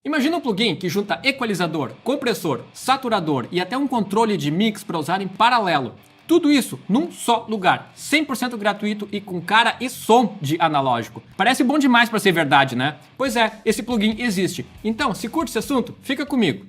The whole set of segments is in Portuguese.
Imagina um plugin que junta equalizador, compressor, saturador e até um controle de mix para usar em paralelo. Tudo isso num só lugar, 100% gratuito e com cara e som de analógico. Parece bom demais para ser verdade, né? Pois é, esse plugin existe. Então, se curte esse assunto, fica comigo.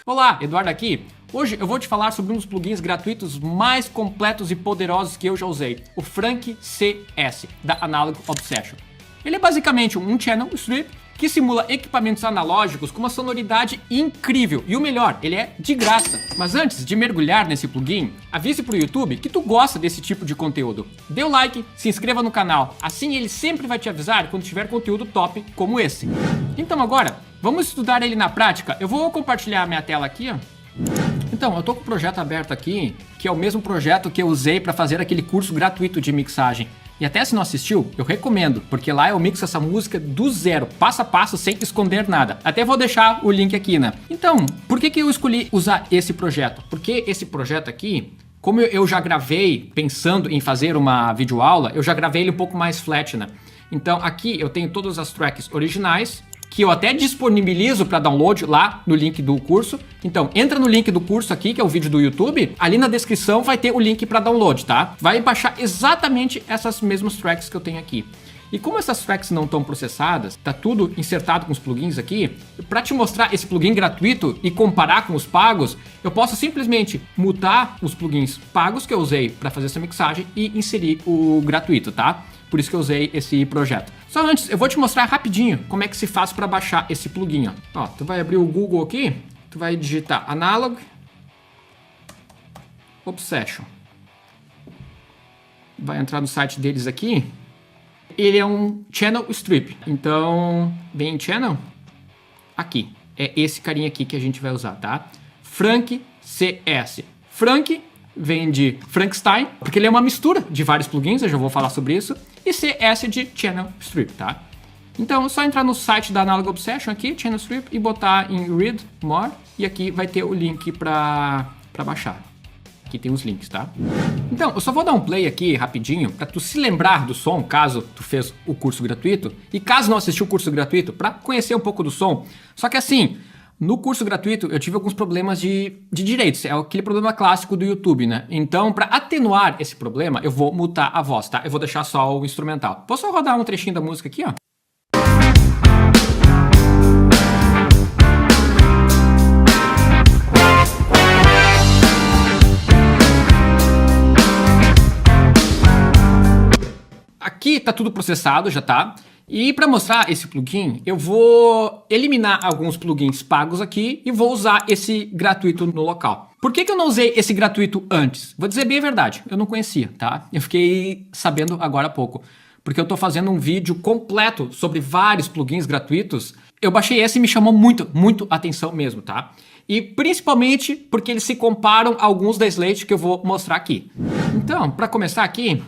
Olá, Eduardo aqui. Hoje eu vou te falar sobre um dos plugins gratuitos mais completos e poderosos que eu já usei, o Frank CS, da Analog Obsession. Ele é basicamente um channel strip que simula equipamentos analógicos com uma sonoridade incrível. E o melhor, ele é de graça. Mas antes de mergulhar nesse plugin, avise pro YouTube que tu gosta desse tipo de conteúdo. Dê o like, se inscreva no canal, assim ele sempre vai te avisar quando tiver conteúdo top como esse. Então agora, vamos estudar ele na prática. Eu vou compartilhar a minha tela aqui, ó. Então, eu tô com o projeto aberto aqui, que é o mesmo projeto que eu usei para fazer aquele curso gratuito de mixagem. E até se não assistiu, eu recomendo, porque lá eu mixo essa música do zero, passo a passo, sem esconder nada. Até vou deixar o link aqui, né? Então, por que eu escolhi usar esse projeto? Porque esse projeto aqui, como eu já gravei pensando em fazer uma videoaula, eu já gravei ele um pouco mais flat, né? Então, aqui eu tenho todas as tracks originais, que eu até disponibilizo para download lá no link do curso. Então, entra no link do curso aqui, que é o vídeo do YouTube. Ali na descrição vai ter o link para download, tá? Vai baixar exatamente essas mesmas tracks que eu tenho aqui. E como essas tracks não estão processadas, tá tudo insertado com os plugins aqui, para te mostrar esse plugin gratuito e comparar com os pagos, eu posso simplesmente mutar os plugins pagos que eu usei para fazer essa mixagem e inserir o gratuito, tá? Por isso que eu usei esse projeto. Só antes, eu vou te mostrar rapidinho como é que se faz para baixar esse plugin, ó. Tu vai abrir o Google aqui, tu vai digitar Analog Obsession. Vai entrar no site deles aqui. Ele é um channel strip. Então, vem em channel. Aqui. É esse carinha aqui que a gente vai usar, tá? Frank CS. Frank vem de Frankenstein, porque ele é uma mistura de vários plugins, eu já vou falar sobre isso. E CS de Channel Strip, tá? Então é só entrar no site da Analog Obsession aqui, Channel Strip, e botar em Read More. E aqui vai ter o link pra baixar. Aqui tem os links, tá? Então, eu só vou dar um play aqui rapidinho para tu se lembrar do som, caso tu fez o curso gratuito. E caso não assistiu o curso gratuito, para conhecer um pouco do som. Só que assim, no curso gratuito eu tive alguns problemas de direitos. É aquele problema clássico do YouTube, né? Então, para atenuar esse problema, eu vou mutar a voz, tá? Eu vou deixar só o instrumental. Posso só rodar um trechinho da música aqui, ó? Aqui tá tudo processado, já tá. E para mostrar esse plugin, eu vou eliminar alguns plugins pagos aqui e vou usar esse gratuito no local. Por que eu não usei esse gratuito antes? Vou dizer bem a verdade, eu não conhecia, tá? Eu fiquei sabendo agora há pouco, porque eu tô fazendo um vídeo completo sobre vários plugins gratuitos. Eu baixei esse e me chamou muito atenção mesmo, tá? E principalmente porque eles se comparam a alguns da Slate que eu vou mostrar aqui. Então, para começar aqui,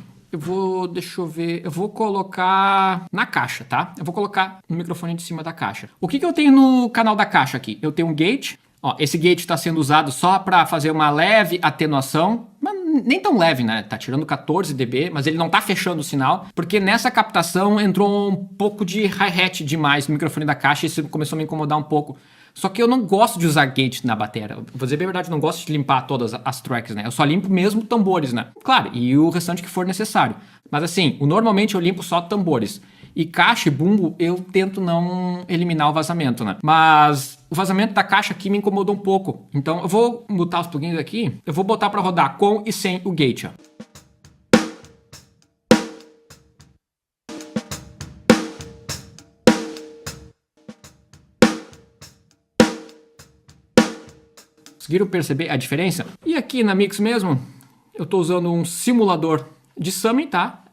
deixa eu ver, eu vou colocar na caixa, tá? Eu vou colocar no microfone de cima da caixa. O que eu tenho no canal da caixa aqui? Eu tenho um gate, ó, esse gate está sendo usado só para fazer uma leve atenuação, mas nem tão leve, né? Tá tirando 14 dB, mas ele não tá fechando o sinal, porque nessa captação entrou um pouco de hi-hat demais no microfone da caixa e isso começou a me incomodar um pouco. Só que eu não gosto de usar gate na bateria. Vou dizer bem a verdade, eu não gosto de limpar todas as tracks, né? Eu só limpo mesmo tambores, né? Claro, e o restante que for necessário. Mas assim, normalmente eu limpo só tambores. E caixa e bumbo eu tento não eliminar o vazamento, né? Mas o vazamento da caixa aqui me incomodou um pouco. Então eu vou mutar os plugins aqui. Eu vou botar para rodar com e sem o gate, ó. Conseguiram perceber a diferença? E aqui na Mix mesmo, eu estou usando um simulador de summing, tá?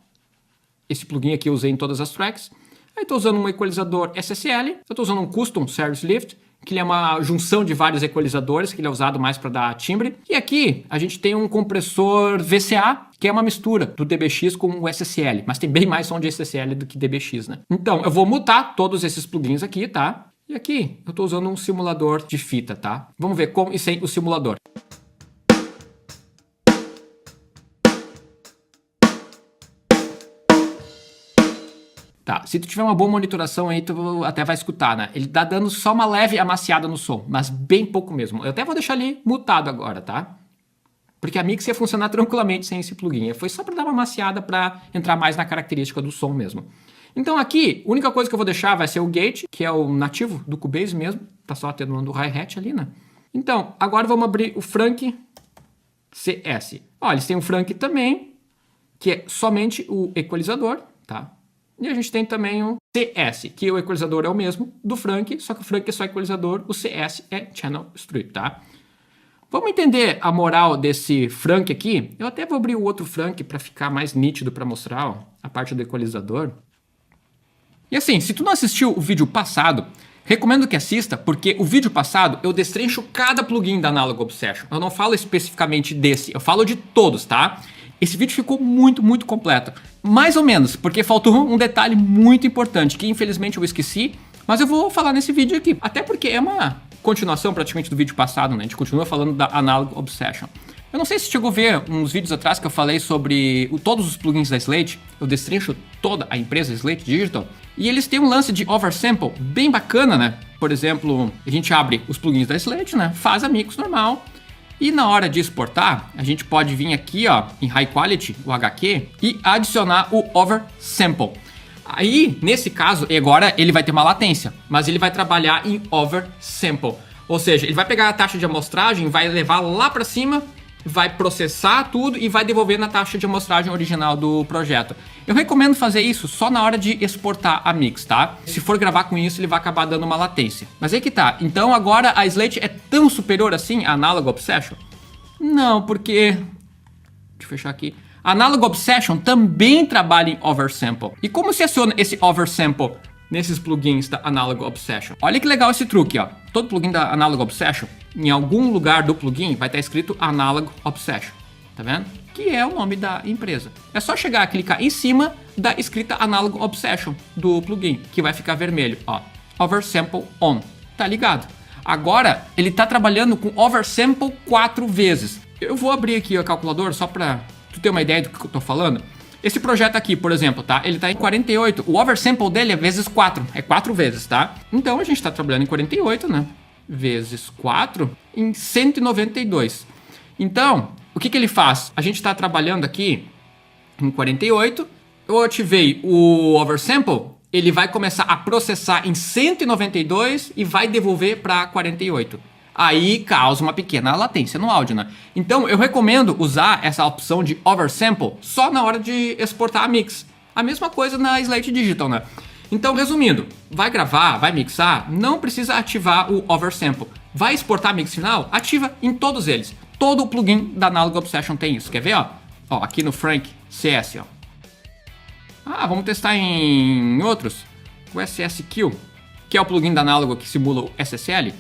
Esse plugin aqui eu usei em todas as tracks. Aí estou usando um equalizador SSL. Eu estou usando um Custom Series Lift, que ele é uma junção de vários equalizadores, que ele é usado mais para dar timbre. E aqui a gente tem um compressor VCA, que é uma mistura do DBX com o SSL. Mas tem bem mais som de SSL do que DBX, né? Então, eu vou mutar todos esses plugins aqui, tá? E aqui eu estou usando um simulador de fita, tá? Vamos ver com e sem o simulador. Tá, se tu tiver uma boa monitoração aí, tu até vai escutar, né? Ele tá dando só uma leve amaciada no som, mas bem pouco mesmo. Eu até vou deixar ele mutado agora, tá? Porque a mix ia funcionar tranquilamente sem esse plugin. Foi só para dar uma amaciada para entrar mais na característica do som mesmo. Então aqui, a única coisa que eu vou deixar vai ser o gate, que é o nativo do Cubase mesmo. Tá só atenuando o hi-hat ali, né? Então, agora vamos abrir o Frank CS. Ó, eles têm um Frank também, que é somente o equalizador, tá? E a gente tem também o CS, que o equalizador é o mesmo do Frank, só que o Frank é só equalizador, o CS é Channel Strip, tá? Vamos entender a moral desse Frank aqui. Eu até vou abrir o outro Frank para ficar mais nítido para mostrar ó, a parte do equalizador. E assim, se tu não assistiu o vídeo passado, recomendo que assista, porque o vídeo passado eu destrincho cada plugin da Analog Obsession. Eu não falo especificamente desse, eu falo de todos, tá? Esse vídeo ficou muito, muito completo. Mais ou menos, porque faltou um detalhe muito importante, que infelizmente eu esqueci, mas eu vou falar nesse vídeo aqui. Até porque é uma continuação praticamente do vídeo passado, né? A gente continua falando da Analog Obsession. Eu não sei se chegou a ver uns vídeos atrás que eu falei sobre todos os plugins da Slate. Eu destrincho toda a empresa Slate Digital. E eles têm um lance de oversample bem bacana, né? Por exemplo, a gente abre os plugins da Slate, né? Faz a mix normal. E na hora de exportar, a gente pode vir aqui, ó, em High Quality, o HQ, e adicionar o Oversample. Aí, nesse caso, agora ele vai ter uma latência, mas ele vai trabalhar em Oversample. Ou seja, ele vai pegar a taxa de amostragem, vai levar lá para cima, vai processar tudo e vai devolver na taxa de amostragem original do projeto. Eu recomendo fazer isso só na hora de exportar a mix, tá? Se for gravar com isso, ele vai acabar dando uma latência. Mas aí que tá. Então agora a Slate é tão superior assim à Analog Obsession? Não, porque... Deixa eu fechar aqui. A Analog Obsession também trabalha em Oversample. E como se aciona esse Oversample nesses plugins da Analog Obsession? Olha que legal esse truque, ó. Todo plugin da Analog Obsession, em algum lugar do plugin vai estar escrito Analog Obsession. Tá vendo? Que é o nome da empresa. É só chegar a clicar em cima da escrita Analog Obsession do plugin, que vai ficar vermelho, ó. Oversample On. Tá ligado? Agora, ele tá trabalhando com Oversample 4 vezes. Eu vou abrir aqui o calculador só pra tu ter uma ideia do que eu tô falando. Esse projeto aqui, por exemplo, tá? Ele tá em 48. O oversample dele é vezes 4. É 4 vezes, tá? Então a gente tá trabalhando em 48, né? Vezes 4 em 192. Então, o que ele faz? A gente tá trabalhando aqui em 48. Eu ativei o oversample. Ele vai começar a processar em 192 e vai devolver para 48. Aí causa uma pequena latência no áudio, né? Então eu recomendo usar essa opção de oversample só na hora de exportar a mix. A mesma coisa na Slate Digital, né? Então, resumindo, vai gravar, vai mixar, não precisa ativar o oversample. Vai exportar a mix final? Ativa em todos eles. Todo o plugin da Analog Obsession tem isso. Quer ver, ó? Ó, aqui no Frank CS, ó. Ah, vamos testar em outros. O SSQ, que é o plugin da Analog que simula o SSL.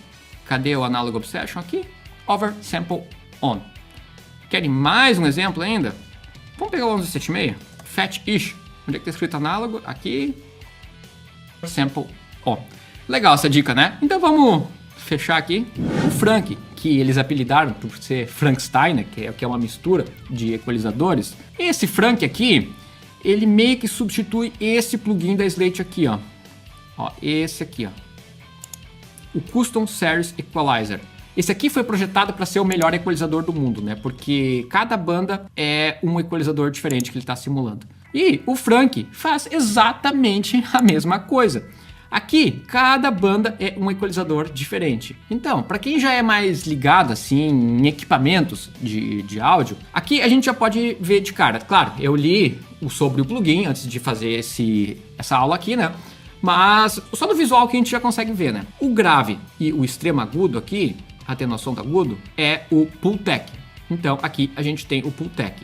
Cadê o Analog Obsession aqui? Oversample On. Querem mais um exemplo ainda? Vamos pegar o 1176. Fat-ish. Onde é que está escrito análogo? Aqui. Sample On. Legal essa dica, né? Então vamos fechar aqui. O Frank, que eles apelidaram por ser Frankenstein, que é uma mistura de equalizadores. Esse Frank aqui, ele meio que substitui esse plugin da Slate aqui, ó. Ó, esse aqui, ó. O Custom Series Equalizer. Esse aqui foi projetado para ser o melhor equalizador do mundo, né? Porque cada banda é um equalizador diferente que ele está simulando. E o Frank faz exatamente a mesma coisa. Aqui, cada banda é um equalizador diferente. Então, para quem já é mais ligado assim em equipamentos de áudio, aqui a gente já pode ver de cara. Claro, eu li sobre o plugin antes de fazer essa aula aqui, né? Mas só no visual que a gente já consegue ver, né? O grave e o extremo agudo aqui, a atenuação do agudo, é o Pultec. Então aqui a gente tem o Pultec.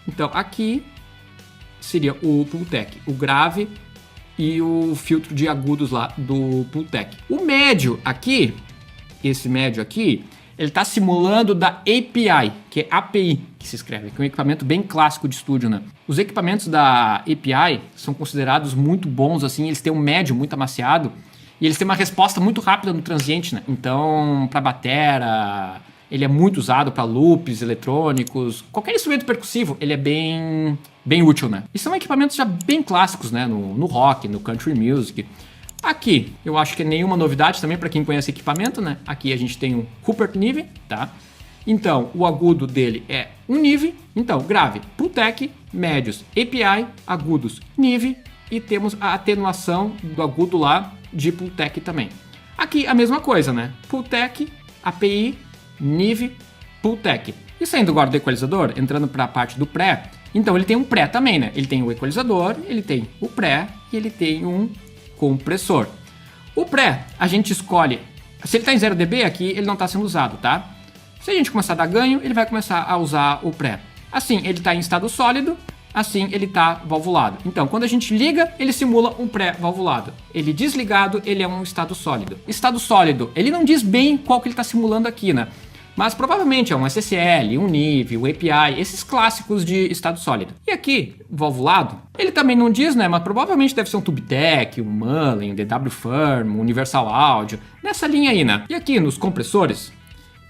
Então aqui seria o Pultec, o grave e o filtro de agudos lá do Pultec. O médio aqui, esse médio aqui, ele está simulando da API, que é API que se escreve, que é um equipamento bem clássico de estúdio, né? Os equipamentos da API são considerados muito bons, assim, eles têm um médio muito amaciado e eles têm uma resposta muito rápida no transiente, né? Então, para batera, Ele é muito usado para loops eletrônicos, qualquer instrumento percussivo, ele é bem útil, né? E são equipamentos já bem clássicos, né? No rock, no country music. Aqui, eu acho que é nenhuma novidade também para quem conhece equipamento, né? Aqui a gente tem um Rupert Neve, tá? Então, o agudo dele é um Neve. Então, grave, Pultec, médios, API, agudos, Neve. E temos a atenuação do agudo lá de Pultec também. Aqui a mesma coisa, né? Pultec, API, Neve, Pultec. E saindo agora do equalizador, entrando para a parte do pré, então ele tem um pré também, né? Ele tem o equalizador, ele tem o pré e ele tem um compressor. O pré, a gente escolhe, se ele está em 0 dB aqui, ele não está sendo usado, tá? Se a gente começar a dar ganho, ele vai começar a usar o pré. Assim, ele está em estado sólido, assim ele está valvulado. Então, quando a gente liga, ele simula um pré-valvulado. Ele desligado, ele é um estado sólido. Estado sólido, ele não diz bem qual que ele está simulando aqui, né? Mas provavelmente é um SSL, um NIV, um API, esses clássicos de estado sólido. E aqui, valvulado, ele também não diz, né? Mas provavelmente deve ser um TubeTech, um Mullen, um DW Firm, um Universal Audio, nessa linha aí, né? E aqui nos compressores,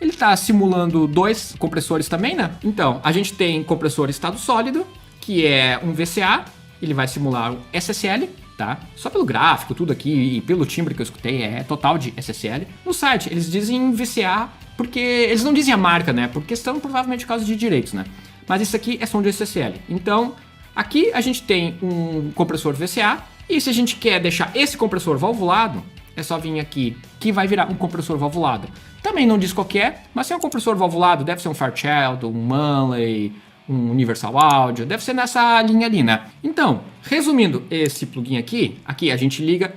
ele está simulando 2 compressores também, né? Então, a gente tem compressor estado sólido, que é um VCA, ele vai simular o SSL, tá? Só pelo gráfico, tudo aqui, e pelo timbre que eu escutei, é total de SSL. No site, eles dizem VCA, porque eles não dizem a marca, né? Por questão, provavelmente, por causa de direitos, né? Mas isso aqui é som de SSL. Então, aqui a gente tem um compressor VCA, e se a gente quer deixar esse compressor valvulado, é só vir aqui, que vai virar um compressor valvulado. Também não diz qualquer, mas se é um compressor valvulado, deve ser um Fairchild, um Manley, um Universal Audio, deve ser nessa linha ali, né? Então, resumindo esse plugin aqui a gente liga,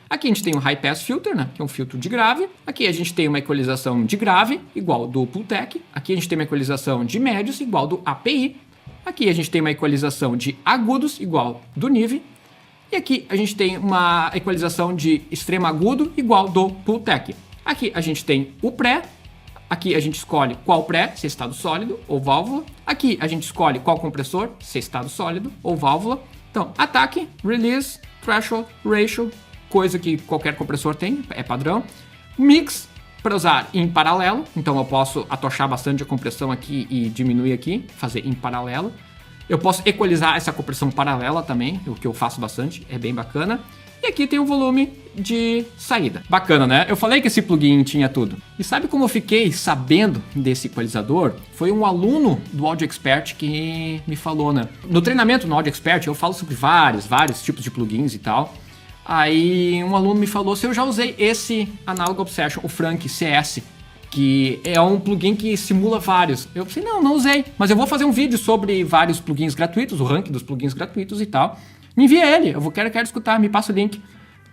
aqui a gente tem um High Pass Filter, né? Que é um filtro de grave, aqui a gente tem uma equalização de grave, igual do Pultec, aqui a gente tem uma equalização de médios, igual do API, aqui a gente tem uma equalização de agudos, igual do Neve, e aqui a gente tem uma equalização de extremo agudo, igual do Pultec. Aqui a gente tem o pré, aqui a gente escolhe qual pré, se é estado sólido ou válvula. Aqui a gente escolhe qual compressor, se é estado sólido ou válvula. Então, ataque, release, threshold, ratio, coisa que qualquer compressor tem, é padrão. Mix, para usar em paralelo. Então eu posso atochar bastante a compressão aqui e diminuir aqui, fazer em paralelo. Eu posso equalizar essa compressão paralela também, o que eu faço bastante, é bem bacana. E aqui tem o volume de saída. Bacana, né? Eu falei que esse plugin tinha tudo. E sabe como eu fiquei sabendo desse equalizador? Foi um aluno do Audio Expert que me falou, né? No treinamento no Audio Expert eu falo sobre vários tipos de plugins e tal. Aí um aluno me falou se eu já usei esse Analog Obsession, o Frank CS, que é um plugin que simula vários. Eu pensei, não usei. Mas eu vou fazer um vídeo sobre vários plugins gratuitos, o ranking dos plugins gratuitos e tal. Me envia ele, quero escutar, me passa o link.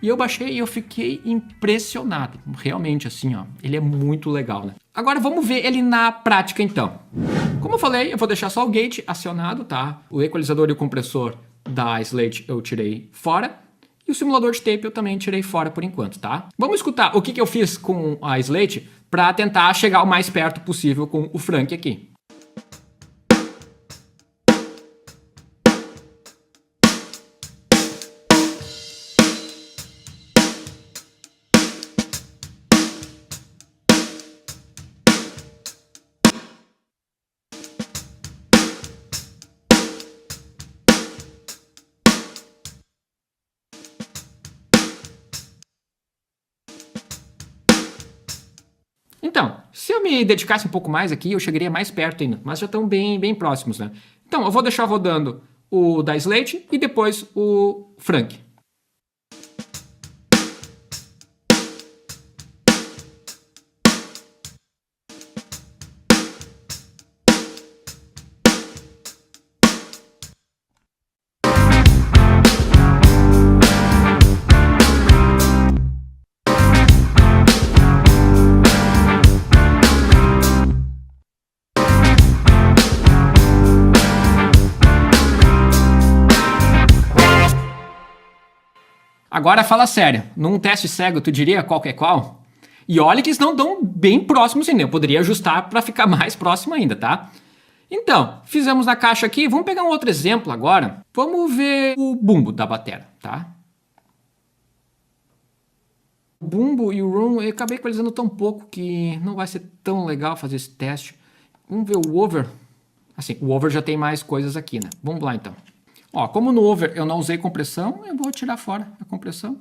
E eu baixei e eu fiquei impressionado. Realmente, assim, ó, ele é muito legal, né? Agora vamos ver ele na prática, então. Como eu falei, eu vou deixar só o gate acionado, tá? O equalizador e o compressor da Slate eu tirei fora. E o simulador de tape eu também tirei fora por enquanto, tá? Vamos escutar o que eu fiz com a Slate para tentar chegar o mais perto possível com o Frank aqui. Então, se eu me dedicasse um pouco mais aqui, eu chegaria mais perto ainda, mas já estão bem próximos, né? Então, eu vou deixar rodando o da Slate e depois o Frank. Agora fala sério, num teste cego tu diria qual que é qual? E olha que eles não estão bem próximos ainda, eu poderia ajustar para ficar mais próximo ainda, tá? Então, fizemos na caixa aqui, vamos pegar um outro exemplo agora. Vamos ver o bumbo da bateria, tá? O Bumbo e o Room eu acabei equalizando tão pouco que não vai ser tão legal fazer esse teste. Vamos ver o Over. Assim, o Over já tem mais coisas aqui, né? Vamos lá então. Ó, como no Over eu não usei compressão, eu vou tirar fora a compressão.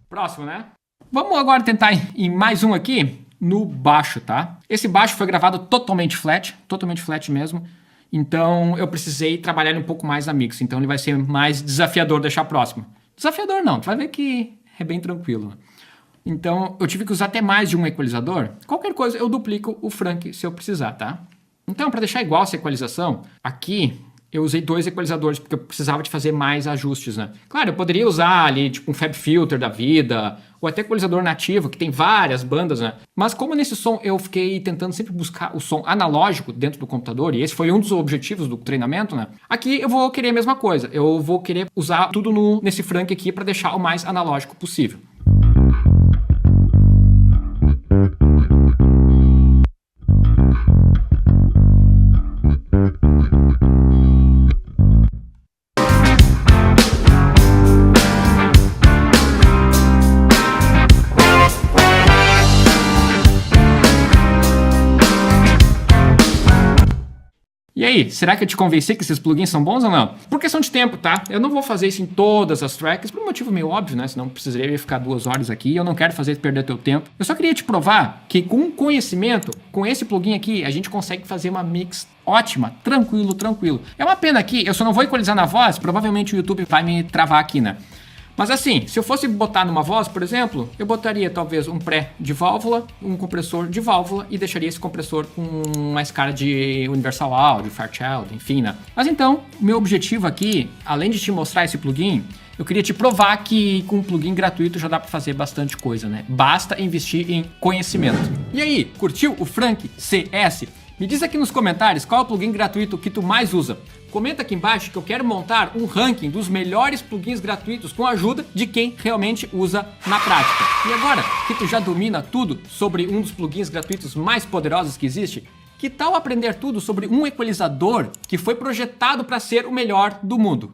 Próximo, né? Vamos agora tentar em mais um aqui no baixo, tá? Esse baixo foi gravado totalmente flat mesmo. Então eu precisei trabalhar um pouco mais na mix. Então ele vai ser mais desafiador deixar próximo. Desafiador não, tu vai ver que é bem tranquilo. Então eu tive que usar até mais de um equalizador. Qualquer coisa eu duplico o Frank se eu precisar, tá? Então para deixar igual essa equalização, aqui eu usei 2 equalizadores porque eu precisava de fazer mais ajustes, né? Claro, eu poderia usar ali tipo um Fab Filter da vida, ou até equalizador nativo, que tem várias bandas, né? Mas como nesse som eu fiquei tentando sempre buscar o som analógico dentro do computador, e esse foi um dos objetivos do treinamento, né? Aqui eu vou querer a mesma coisa. Eu vou querer usar tudo nesse Frank aqui para deixar o mais analógico possível. E aí, será que eu te convenci que esses plugins são bons ou não? Por questão de tempo, tá? Eu não vou fazer isso em todas as tracks, por um motivo meio óbvio, né? Senão precisaria ficar 2 horas aqui e eu não quero fazer perder teu tempo. Eu só queria te provar que com conhecimento, com esse plugin aqui, a gente consegue fazer uma mix ótima, tranquilo. É uma pena aqui, eu só não vou equalizar na voz, provavelmente o YouTube vai me travar aqui, né? Mas assim, se eu fosse botar numa voz, por exemplo, eu botaria talvez um pré de válvula, um compressor de válvula e deixaria esse compressor com uma escala de Universal Audio, Fairchild, enfim, né? Mas então, o meu objetivo aqui, além de te mostrar esse plugin, eu queria te provar que com um plugin gratuito já dá para fazer bastante coisa, né? Basta investir em conhecimento. E aí, curtiu o Frank CS? Me diz aqui nos comentários qual é o plugin gratuito que tu mais usa. Comenta aqui embaixo que eu quero montar um ranking dos melhores plugins gratuitos com a ajuda de quem realmente usa na prática. E agora que tu já domina tudo sobre um dos plugins gratuitos mais poderosos que existe, que tal aprender tudo sobre um equalizador que foi projetado para ser o melhor do mundo?